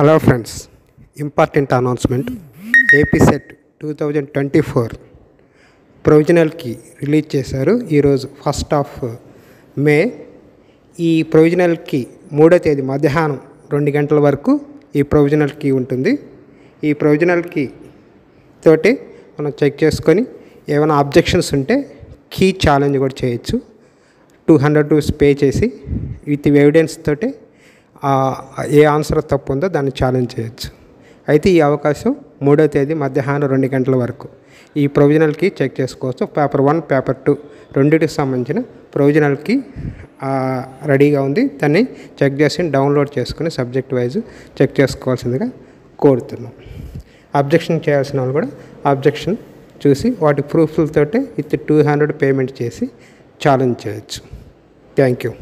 Hello friends, important announcement. AP SET 2024 ప్రొవిజనల్కి release చేశారు. ఈరోజు 1 మే. ఈ ప్రొవిజనల్కి 3వ తేదీ మధ్యాహ్నం 2 గంటల వరకు ఈ ప్రొవిజనల్కి ఉంటుంది. ఈ ప్రొవిజనల్కి తోటి మనం చెక్ చేసుకొని ఏమైనా అబ్జెక్షన్స్ ఉంటే కీ ఛాలెంజ్ కూడా చేయొచ్చు. 200 రూపీస్ పే చేసి విత్ ఎవిడెన్స్ తోటి ఏ ఆన్సర్ తప్పు ఉందో దాన్ని ఛాలెంజ్ చేయొచ్చు. అయితే ఈ అవకాశం 3వ తేదీ మధ్యాహ్నం 2 గంటల వరకు ఈ ప్రొవిజనల్కి చెక్ చేసుకోవచ్చు. పేపర్ 1, పేపర్ 2 రెండింటికి సంబంధించిన ప్రొవిజనల్కి రెడీగా ఉంది. దాన్ని చెక్ చేసి డౌన్లోడ్ చేసుకుని సబ్జెక్ట్ వైజ్ చెక్ చేసుకోవాల్సిందిగా కోరుతున్నాం. అబ్జెక్షన్ చేయాల్సిన వాళ్ళు కూడా అబ్జెక్షన్ చూసి వాటి ప్రూఫ్లతోటే విత్ 200 పేమెంట్ చేసి ఛాలెంజ్ చేయొచ్చు. Thank you.